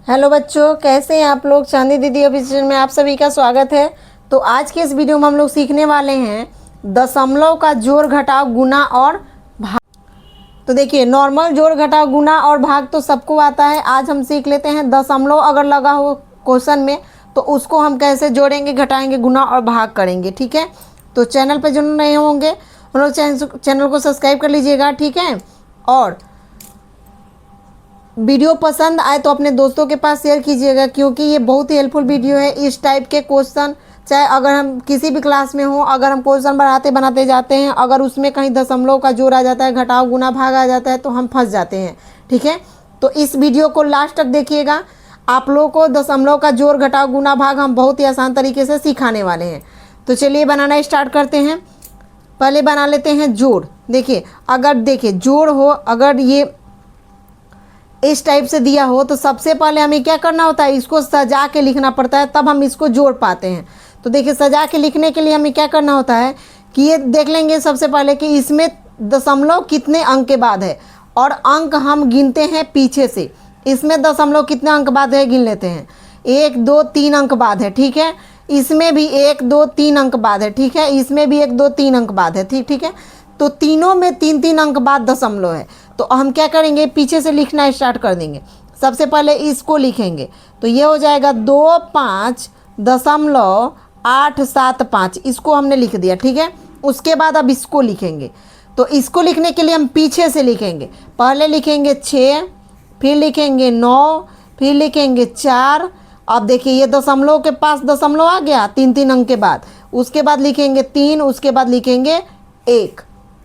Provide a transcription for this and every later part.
Hello बच्चों, कैसे हैं आप लोग। चांदी दीदी ऑफिशियल में आप सभी का स्वागत है। तो आज के इस वीडियो में हम लोग सीखने वाले हैं दशमलव का जोड़ घटाव गुना और भाग। तो देखिए, नॉर्मल जोड़ घटाव गुना और भाग तो सबको आता है। आज हम सीख लेते हैं दशमलव अगर लगा हो क्वेश्चन में तो उसको हम कैसे जोड़ेंगे, घटाएंगे, गुना और भाग करेंगे। ठीक है, तो चैनल पर जो नए होंगे उन लोग चैनल को सब्सक्राइब कर लीजिएगा। ठीक है, और वीडियो पसंद आए तो अपने दोस्तों के पास शेयर कीजिएगा, क्योंकि ये बहुत ही हेल्पफुल वीडियो है। इस टाइप के क्वेश्चन चाहे अगर हम किसी भी क्लास में हो, अगर हम क्वेश्चन बनाते बनाते जाते हैं, अगर उसमें कहीं दशमलव का जोड़ आ जाता है, घटाव गुना भाग आ जाता है तो हम फंस जाते हैं। ठीक है, तो इस वीडियो को लास्ट तक देखिएगा। आप लोगों को दशमलव का जोड़ घटाव गुना भाग हम बहुत ही आसान तरीके से सिखाने वाले हैं। तो चलिए बनाना स्टार्ट करते हैं। पहले बना लेते हैं जोड़। देखिए, अगर देखिए जोड़ हो, अगर ये इस टाइप से दिया हो तो सबसे पहले हमें क्या करना होता है, इसको सजा के लिखना पड़ता है, तब हम इसको जोड़ पाते हैं। तो देखिए, सजा के लिखने के लिए हमें क्या करना होता है कि ये देख लेंगे सबसे पहले कि इसमें दशमलव कितने अंक के बाद है, और अंक हम गिनते हैं पीछे से। इसमें दशमलव कितने अंक बाद है गिन लेते हैं, 1 2 3 अंक बाद है। ठीक है, इसमें भी 1 2 3 अंक बाद है। ठीक है, इसमें भी 1 2 3 अंक बाद है। ठीक है, तो तीनों में 3 3 अंक बाद दशमलव है। तो हम क्या करेंगे, पीछे से लिखना स्टार्ट कर देंगे। सबसे पहले इसको लिखेंगे तो ये हो जाएगा 25.875। इसको हमने लिख दिया। ठीक है, उसके बाद अब इसको लिखेंगे। तो इसको लिखने के लिए हम पीछे से लिखेंगे। पहले लिखेंगे 6, फिर लिखेंगे 9, फिर लिखेंगे 4। अब देखिए, ये दशमलव के पास दशमलव आ गया 3 3 अंक के बाद। उसके बाद लिखेंगे 3, उसके बाद लिखेंगे 1।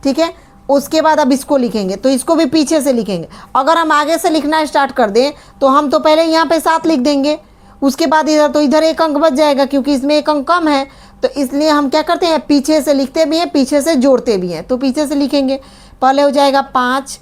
ठीक है, उसके बाद अब इसको लिखेंगे तो इसको भी पीछे से लिखेंगे। अगर हम आगे से लिखना स्टार्ट कर दें तो हम तो पहले यहाँ पे 7 लिख देंगे, उसके बाद इधर, तो इधर 1 अंक बच जाएगा क्योंकि इसमें 1 अंक कम है। तो इसलिए हम क्या करते हैं, पीछे से लिखते भी हैं, पीछे से जोड़ते भी हैं। तो पीछे से लिखेंगे, पहले हो जाएगा 5,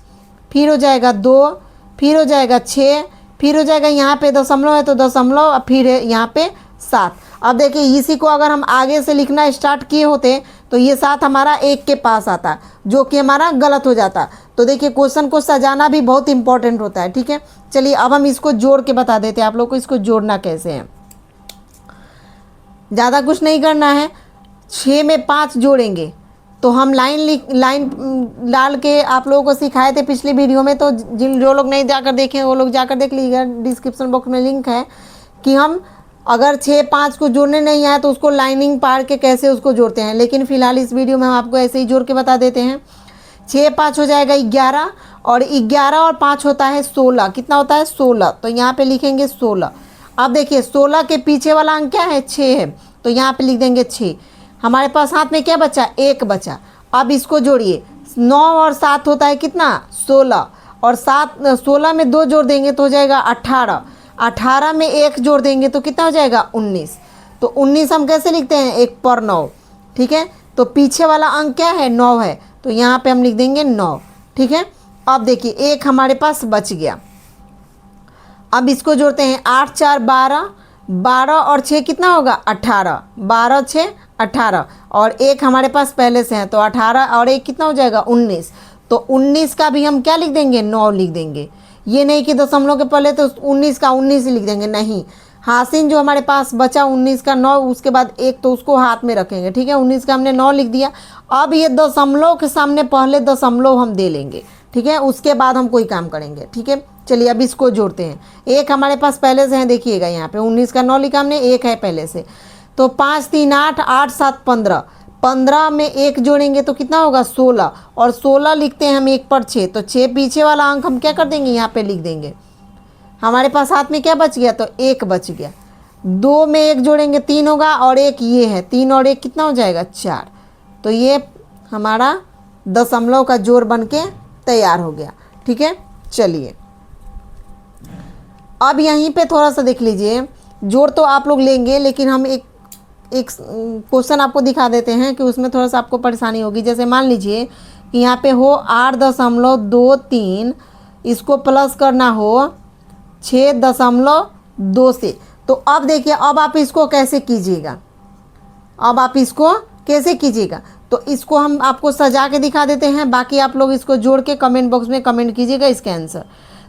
फिर हो जाएगा 2, फिर हो जाएगा 6, फिर हो जाएगा यहाँ पे दशमलव है तो दशमलव, फिर है यहाँ पे 7। अब देखिए, इसी को अगर हम आगे से लिखना स्टार्ट किए होते तो ये 7 हमारा 1 के पास आता, जो कि हमारा गलत हो जाता। तो देखिए, क्वेश्चन को सजाना भी बहुत इंपॉर्टेंट होता है। ठीक है, चलिए अब हम इसको जोड़ के बता देते हैं आप लोग को इसको जोड़ना कैसे है। ज़्यादा कुछ नहीं करना है, 6 में 5 जोड़ेंगे तो हम लाइन डाल के आप लोगों को सिखाए थे पिछली वीडियो में। तो जो लोग नहीं जाकर देखें वो लोग जाकर देख लीजिएगा, डिस्क्रिप्शन बॉक्स में लिंक है कि हम अगर 6 5 को जोड़ने नहीं आए तो उसको लाइनिंग पार के कैसे उसको जोड़ते हैं। लेकिन फिलहाल इस वीडियो में हम आपको ऐसे ही जोड़ के बता देते हैं। 6 5 हो जाएगा 11, और 11 और 5 होता है 16। कितना होता है, 16। तो यहाँ पे लिखेंगे 16। अब देखिए, 16 के पीछे वाला अंक क्या है, 6 है, तो यहाँ पे लिख देंगे 6। हमारे पास हाथ में क्या बचा, 1 बचा। अब इसको जोड़िए, 9 और 7 होता है कितना, 16, और 16 में 2 जोड़ देंगे तो हो जाएगा 18। 18 में 1 जोड़ देंगे तो कितना हो जाएगा, 19। तो 19 हम कैसे लिखते हैं, 1 पर 9। ठीक है, तो पीछे वाला अंक क्या है, 9 है, तो यहाँ पे हम लिख देंगे 9। ठीक है, अब देखिए 1 हमारे पास बच गया। अब इसको जोड़ते हैं, 8 4 12, 12 और 6 कितना होगा, 18। 12 6 18, और 1 हमारे पास पहले से है तो 18 और 1 कितना हो जाएगा, 19। तो 19 का भी हम क्या लिख देंगे, 9 लिख देंगे। ये नहीं कि दशमलव के पहले तो 19 का 19 लिख देंगे, नहीं। हासिन जो हमारे पास बचा 19 का 9, उसके बाद 1 तो उसको हाथ में रखेंगे। ठीक है, 19 का हमने 9 लिख दिया। अब ये दशमलव के सामने पहले दशमलव हम दे लेंगे। ठीक है, उसके बाद हम कोई काम करेंगे। ठीक है, चलिए अब इसको जोड़ते हैं। 1 हमारे पास पहले से है, देखिएगा यहाँ पे 19 का 9 लिखा हमने, 1 है पहले से। तो 5 3 8, 8 7 15, 15 में 1 जोड़ेंगे तो कितना होगा, 16, और 16 लिखते हैं हम 1 पर 6, तो 6 पीछे वाला अंक हम क्या कर देंगे, यहाँ पे लिख देंगे। हमारे पास हाथ में क्या बच गया, तो 1 बच गया। 2 में 1 जोड़ेंगे 3 होगा, और 1 ये है, 3 और 1 कितना हो जाएगा, 4। तो ये हमारा दशमलव का जोड़ बन के तैयार हो गया। ठीक है, चलिए अब यहीं पे थोड़ा सा देख लीजिए। जोड़ तो आप लोग लेंगे, लेकिन हम एक क्वेश्चन आपको दिखा देते हैं कि उसमें थोड़ा सा आपको परेशानी होगी। जैसे मान लीजिए कि यहाँ पे हो 8.23, इसको प्लस करना हो 6.2 से। तो अब देखिए, अब आप इसको कैसे कीजिएगा, अब आप इसको कैसे कीजिएगा, तो इसको हम आपको सजा के दिखा देते हैं। बाकी आप लोग इसको जोड़ के कमेंट बॉक्स में कमेंट कीजिएगा इसका आंसर।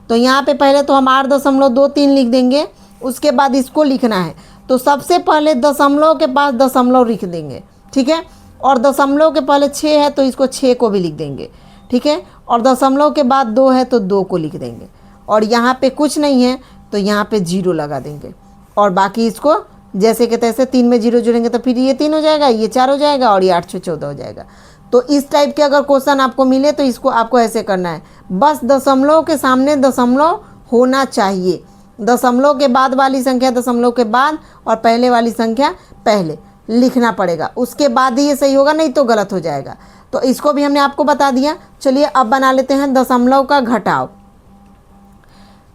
तो यहाँ पे पहले तो हम 8.23 लिख देंगे, उसके बाद इसको लिखना है। तो सबसे पहले दशमलव के पास दशमलव लिख देंगे, ठीक है। और दशमलव के पहले 6 है तो इसको 6 को भी लिख देंगे, ठीक है। और दशमलव के बाद 2 है तो 2 को लिख देंगे। और यहाँ पे कुछ नहीं है तो यहाँ पे 0 लगा देंगे। और बाकी इसको जैसे कि तैसे 3 में 0 जोड़ेंगे तो फिर ये 3 हो जाएगा, ये 4 हो जाएगा और ये 8 से 14 हो जाएगा। तो इस टाइप के अगर क्वेश्चन आपको मिले तो इसको आपको ऐसे करना है, बस दशमलव के सामने दशमलव होना चाहिए। दशमलव के बाद वाली संख्या दशमलव के बाद और पहले वाली संख्या पहले लिखना पड़ेगा, उसके बाद ही ये सही होगा, नहीं तो गलत हो जाएगा। तो इसको भी हमने आपको बता दिया। चलिए अब बना लेते हैं दशमलव का घटाव।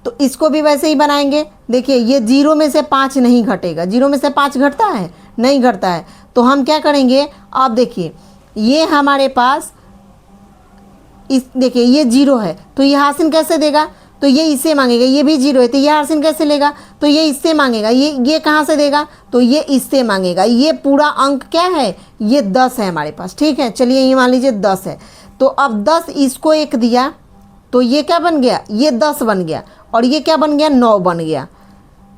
तो इसको भी वैसे ही बनाएंगे। देखिए ये 0 में से 5 नहीं घटेगा, 0 में से 5 घटता है, नहीं घटता है। तो हम क्या करेंगे, आप देखिए ये हमारे पास इस देखिए ये 0 है तो ये हासिल कैसे देगा, तो ये इससे मांगेगा। ये भी 0 है तो ये हासिल कैसे लेगा, तो ये इससे मांगेगा। ये कहाँ से देगा, तो ये इससे मांगेगा। ये पूरा अंक क्या है, ये 10 है हमारे पास, ठीक है। चलिए ये मान लीजिए 10 है। तो अब 10 इसको 1 दिया तो ये क्या बन गया, ये 10 बन गया। और ये क्या बन गया, 9 बन गया।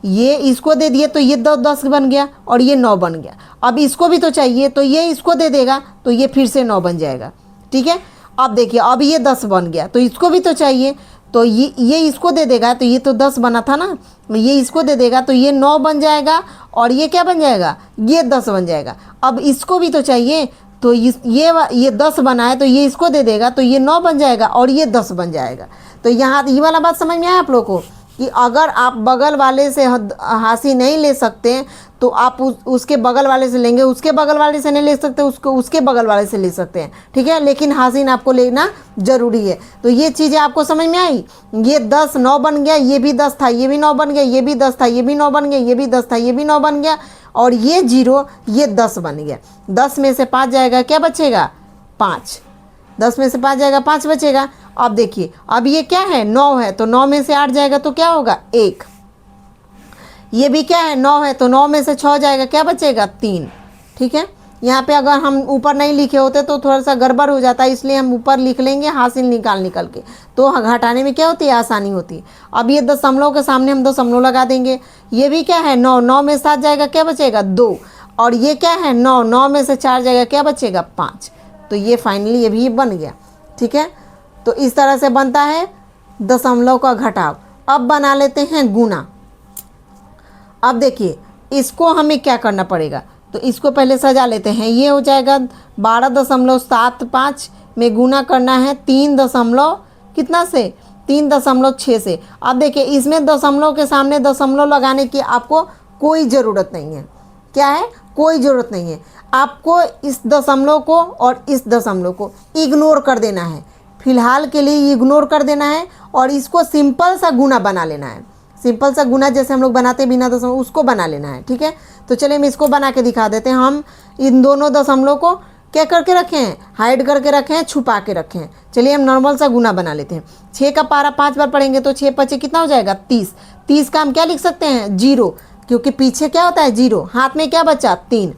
ये इसको दे दिए तो ये 10 बन गया और ये 9 बन गया। अब इसको भी तो चाहिए तो ये इसको दे देगा तो ये फिर से 9 बन जाएगा, ठीक है। अब देखिए अब ये 10 बन गया तो इसको भी तो चाहिए, तो ये इसको दे देगा तो ये तो 10 बना था ना, ये इसको दे देगा तो ये 9 बन जाएगा और ये क्या बन जाएगा, ये 10 बन जाएगा। अब इसको भी तो चाहिए तो ये 10 बना है तो ये इसको दे देगा तो ये 9 बन जाएगा और ये 10 बन जाएगा। तो यहाँ ये वाला बात समझ में आया आप लोगों को कि अगर आप बगल वाले से हासिल नहीं ले सकते तो आप उसके बगल वाले से लेंगे, उसके बगल वाले से नहीं ले सकते, उसके बगल वाले से ले सकते हैं, ठीक है। लेकिन हासिल आपको लेना ज़रूरी है। तो ये चीज़ें आपको समझ में आई। ये 10 9 बन गया, ये भी 10 था, ये भी 9 बन गया, ये भी 10 था, ये भी 9 बन गया, ये भी 10 था, ये भी 9 बन गया और ये 0 ये 10 बन गया। 10 में से 5 जाएगा, क्या बचेगा, 5। 10 में से 5 जाएगा, 5 बचेगा। अब देखिए अब ये क्या है, 9 है तो 9 में से 8 जाएगा तो क्या होगा, 1। ये भी क्या है, 9 है तो 9 में से 6 जाएगा, क्या बचेगा, 3, ठीक है। यहाँ पे अगर हम ऊपर नहीं लिखे होते तो थोड़ा सा गड़बड़ हो जाता है, इसलिए हम ऊपर लिख लेंगे हासिल निकाल के, तो घटाने में क्या होती है, आसानी होती है। अब ये दशमलव के सामने हम दशमलव लगा देंगे। ये भी क्या है, 9 9 में 7 जाएगा, क्या बचेगा, 2। और ये क्या है, 9 9 में से 4 जाएगा, क्या बचेगा, 5। तो ये फाइनली ये भी बन गया, ठीक है। तो इस तरह से बनता है दशमलव का घटाव। अब बना लेते हैं गुना। अब देखिए इसको हमें क्या करना पड़ेगा, तो इसको पहले सजा लेते हैं। ये हो जाएगा 12.75 में गुना करना है 3 दशमलव कितना से, 3.6 से। अब देखिए इसमें दशमलव के सामने दशमलव लगाने की आपको कोई ज़रूरत नहीं है। क्या है, कोई ज़रूरत नहीं है। आपको इस दशमलव को और इस दशमलव को इग्नोर कर देना है, फिलहाल के लिए इग्नोर कर देना है और इसको सिंपल सा गुना बना लेना है। सिंपल सा गुना जैसे हम लोग बनाते हैं बिना दशमलव, उसको बना लेना है, ठीक है। तो चलिए हम इसको बना के दिखा देते हैं। हम इन दोनों दशमलव को क्या करके रखे हैं, हाइड करके रखे हैं, छुपा के रखे हैं। चलिए हम नॉर्मल सा गुना बना लेते हैं। 6 का पारा 5 बार पढ़ेंगे तो 6 5 कितना हो जाएगा, 30। 30 का हम क्या लिख सकते हैं, 0, क्योंकि पीछे क्या होता है, 0। हाथ में क्या बचा, 3।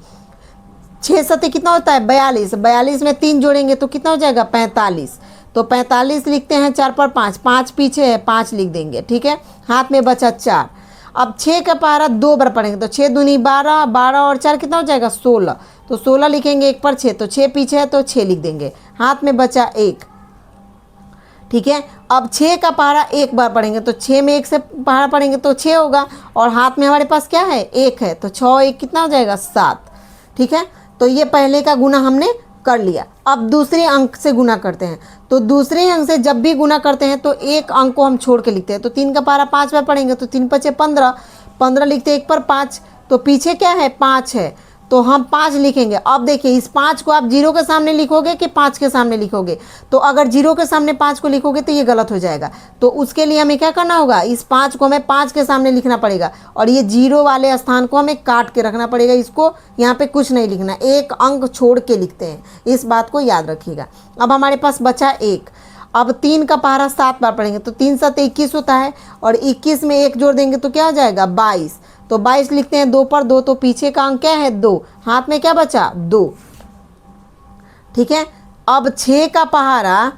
6 7 कितना होता है, 42। 42 में 3 जोड़ेंगे तो कितना हो जाएगा, 45। तो 45 लिखते हैं, 4 पर 5, 5 पीछे है, 5 लिख देंगे, ठीक है। हाथ में बचा 4। अब 6 का पारा 2 बार पढ़ेंगे तो 6 दूनी 12, 12 और 4 कितना हो जाएगा, 16। तो 16 लिखेंगे 1 पर 6, तो 6 पीछे है तो 6 लिख देंगे। हाथ में बचा 1, ठीक है। अब 6 का पारा 1 बार पढ़ेंगे तो 6 में 1 से पारा पढ़ेंगे तो 6 होगा और हाथ में हमारे पास क्या है, 1 है, तो 6 1 कितना हो जाएगा, 7, ठीक है। तो ये पहले का गुना हमने कर लिया। अब दूसरे अंक से गुना करते हैं। तो दूसरे अंक से जब भी गुना करते हैं तो एक अंक को हम छोड़ के लिखते हैं। तो 3 का पारा 5 बार पढ़ेंगे तो 3 5 15, 15 लिखते हैं 1 पर 5, तो पीछे क्या है, 5 है, तो हम 5 लिखेंगे। अब देखिए इस 5 को आप 0 के सामने लिखोगे कि 5 के सामने लिखोगे, तो अगर 0 के सामने 5 को लिखोगे तो ये गलत हो जाएगा। तो उसके लिए हमें क्या करना होगा, इस 5 को हमें 5 के सामने लिखना पड़ेगा और ये 0 वाले स्थान को हमें काट के रखना पड़ेगा। इसको यहाँ पे कुछ नहीं लिखना, एक अंक छोड़ के लिखते हैं, इस बात को याद रखिएगा। अब हमारे पास बचा 1। अब 3 का पारा 7 बार पढ़ेंगे तो 3 7 21 होता है और 21 में 1 जोड़ देंगे तो क्या हो जाएगा, 22। तो 22 लिखते हैं 2 पर 2, तो पीछे का अंक क्या है, 2। हाथ में क्या बचा, 2, ठीक है। अब 6 का पहाड़ा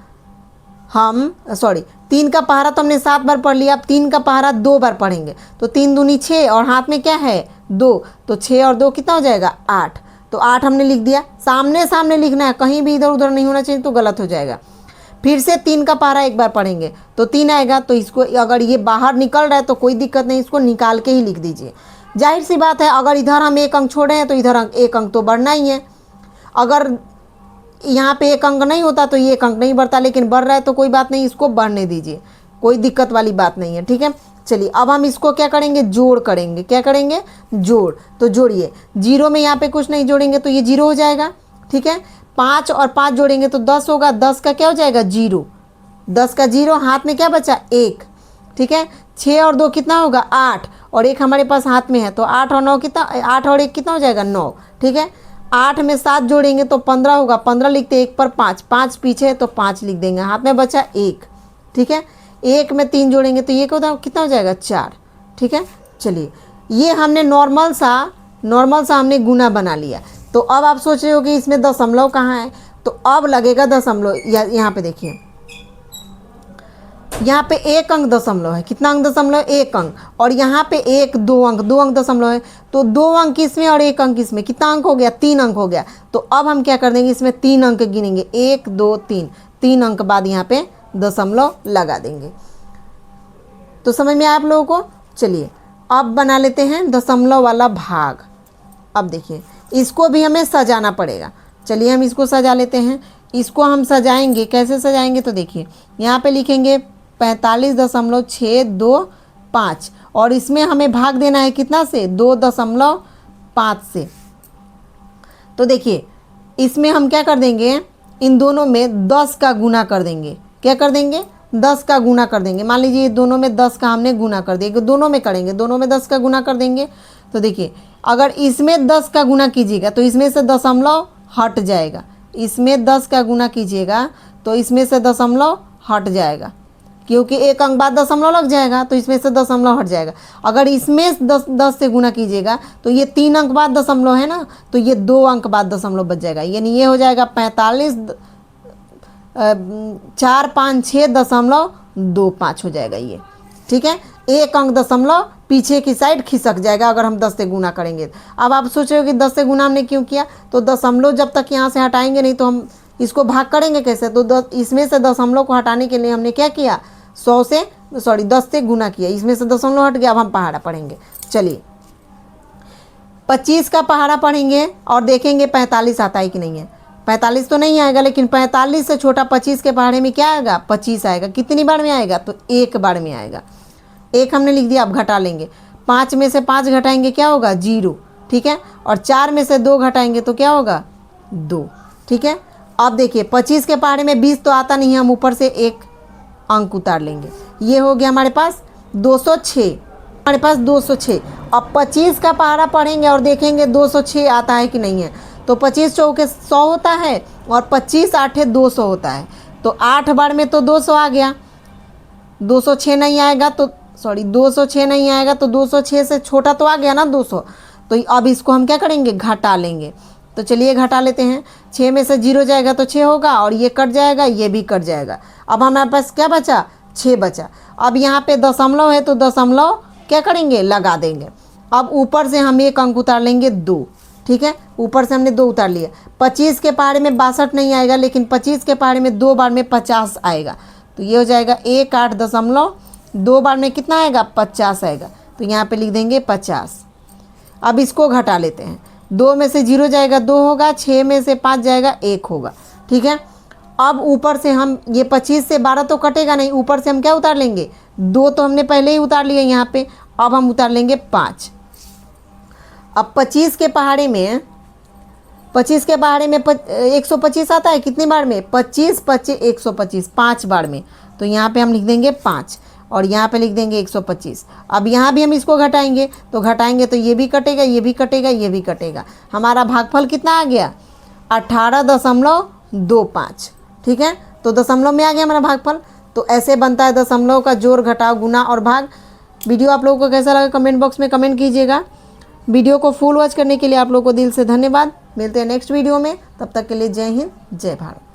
हम 3 का पहाड़ा तो हमने 7 बार पढ़ लिया, अब 3 का पहाड़ा 2 बार पढ़ेंगे तो 3 दूनी 6 और हाथ में क्या है 2, तो 6 और 2 कितना हो जाएगा 8। तो 8 हमने लिख दिया, सामने सामने लिखना है, कहीं भी इधर उधर नहीं होना चाहिए तो गलत हो जाएगा। फिर से 3 का पहाड़ा एक बार पढ़ेंगे तो 3 आएगा, तो इसको अगर ये बाहर निकल रहा है तो कोई दिक्कत नहीं, इसको निकाल के ही लिख दीजिए। जाहिर सी बात है अगर इधर हम 1 अंक छोड़े हैं तो इधर 1 अंक तो बढ़ना ही है। अगर यहाँ पे 1 अंक नहीं होता तो ये 1 अंक नहीं बढ़ता, लेकिन बढ़ रहा है तो कोई बात नहीं, इसको बढ़ने दीजिए, कोई दिक्कत वाली बात नहीं है। ठीक है, चलिए अब हम इसको क्या करेंगे, जोड़ करेंगे। क्या करेंगे, जोड़। तो जोड़िए, 0 में यहाँ पे कुछ नहीं जोड़ेंगे तो ये 0 हो जाएगा। ठीक है, 5 और 5 जोड़ेंगे तो 10 होगा, 10 का क्या हो जाएगा 0, 10 का 0, हाथ में क्या बचा 1। ठीक है, 6 और 2 कितना होगा 8 और 1 हमारे पास हाथ में है, तो 8 और 9 कितना, 8 और 1 कितना हो जाएगा 9। ठीक है, 8 में 7 जोड़ेंगे तो 15 होगा, 15 लिखते 1 पर 5, 5 पीछे है तो 5 लिख देंगे, हाथ में बचा 1। ठीक है, 1 में 3 जोड़ेंगे तो ये कितना हो जाएगा 4। ठीक है, चलिए ये हमने नॉर्मल सा हमने गुना बना लिया। तो अब आप सोच रहे हो कि इसमें दशमलव कहाँ है, तो अब लगेगा दशमलव। यहाँ पे देखिए, यहाँ पे 1 अंक दशमलव है, कितना अंक दशमलव 1 अंक, और यहाँ पे 1 2 अंक, 2 अंक दशमलव है, तो 2 अंक इसमें और 1 अंक इसमें, कितना अंक हो गया 3 अंक हो गया। तो अब हम क्या कर देंगे, इसमें 3 अंक गिनेंगे, 1 2 3, 3 अंक बाद यहाँ पे दशमलव लगा देंगे। तो समझ में आया आप लोगों को। चलिए अब बना लेते हैं दशमलव वाला भाग। अब देखिए इसको भी हमें सजाना पड़ेगा, चलिए हम इसको सजा लेते हैं। इसको हम सजाएंगे, कैसे सजाएंगे, तो देखिए यहाँ पे लिखेंगे 45.625 और इसमें हमें भाग देना है कितना से, 2.5 से। तो देखिए इसमें हम क्या कर देंगे, इन दोनों में 10 का गुना कर देंगे। क्या कर देंगे, 10 का गुना कर देंगे। मान लीजिए दोनों में 10 का हमने गुना कर दिया, दोनों में करेंगे, दोनों में 10 का गुना कर देंगे। तो देखिए अगर इसमें 10 का गुना कीजिएगा तो इसमें से दशमलव हट जाएगा, इसमें 10 का गुना कीजिएगा तो इसमें से दशमलव हट जाएगा, क्योंकि 1 अंक बाद दशमलव लग जाएगा तो इसमें से दशमलव हट जाएगा। अगर इसमें 10 से गुना कीजिएगा तो ये 3 अंक बाद दशमलव है ना, तो ये 2 अंक बाद दशमलव बच जाएगा, यानी ये हो जाएगा 45.456.25 हो जाएगा ये। ठीक है, 1 अंक दशमलव पीछे की साइड खिसक जाएगा अगर हम 10 से गुना करेंगे। अब आप सोच रहे हो कि 10 से गुना हमने क्यों किया, तो दशमलव जब तक यहाँ से हटाएंगे नहीं तो हम इसको भाग करेंगे कैसे, तो इसमें से दशमलव को हटाने के लिए हमने क्या किया, 10 से गुना किया, इसमें से दशमलव हट गया। अब हम पहाड़ा पढ़ेंगे। चलिए 25 का पहाड़ा पढ़ेंगे और देखेंगे 45 आता है कि नहीं है। 45 तो नहीं आएगा, लेकिन 45 से छोटा 25 के पहाड़े में क्या आएगा, 25 आएगा। कितनी बार में आएगा, तो 1 बार में आएगा। 1 हमने लिख दिया, अब घटा लेंगे, 5 में से 5 घटाएंगे क्या होगा 0। ठीक है, और 4 में से 2 घटाएंगे तो क्या होगा 2। ठीक है, अब देखिए 25 के पहाड़े में 20 तो आता नहीं है, हम ऊपर से 1 अंक उतार लेंगे, ये हो गया हमारे पास 206, हमारे पास 206। अब 25 का पहाड़ा पढ़ेंगे और देखेंगे 206 आता है कि नहीं है। तो 25 चौके 100 होता है और 25 आठे 200 होता है, तो 8 बार में तो 200 आ गया, 206 नहीं आएगा तो 206 नहीं आएगा तो 206 से छोटा तो आ गया ना 200। तो अब इसको हम क्या करेंगे, घटा लेंगे। तो चलिए घटा लेते हैं, 6 में से 0 जाएगा तो 6 होगा और ये कट जाएगा, ये भी कट जाएगा। अब हमारे पास क्या बचा, 6 बचा। अब यहाँ पे दशमलव है तो दशमलव क्या करेंगे, लगा देंगे। अब ऊपर से हम 1 अंक उतार लेंगे 2। ठीक है, ऊपर से हमने 2 उतार लिया। 25 के पहाड़े में 62 नहीं आएगा, लेकिन 25 के पहाड़े में 2 बार में 50 आएगा, तो ये हो जाएगा 18.2 बार में कितना आएगा 50 आएगा, तो यहाँ पे लिख देंगे 50। अब इसको घटा लेते हैं, 2 में से 0 जाएगा 2 होगा, 6 में से 5 जाएगा 1 होगा। ठीक है, अब ऊपर से हम ये 25 से 12 तो कटेगा नहीं, ऊपर से हम क्या उतार लेंगे 2, तो हमने पहले ही उतार लिया यहाँ पे। अब हम उतार लेंगे 5। अब 25 के पहाड़े में 125 आता है कितनी बार में, 25 25 125, 5 बार में। तो यहाँ पे हम लिख देंगे 5 और यहाँ पे लिख देंगे 125। अब यहाँ भी हम इसको घटाएंगे, तो घटाएंगे तो ये भी कटेगा, ये भी कटेगा, ये भी कटेगा। हमारा भागफल कितना आ गया 18.25। ठीक है, तो दशमलव में आ गया हमारा भागफल। तो ऐसे बनता है दशमलव का जोड़, घटाव, गुना और भाग। वीडियो आप लोगों को कैसा लगा कमेंट बॉक्स में कमेंट कीजिएगा। वीडियो को फुल वॉच करने के लिए आप लोगों को दिल से धन्यवाद। मिलते हैं नेक्स्ट वीडियो में, तब तक के लिए जय हिंद जय भारत।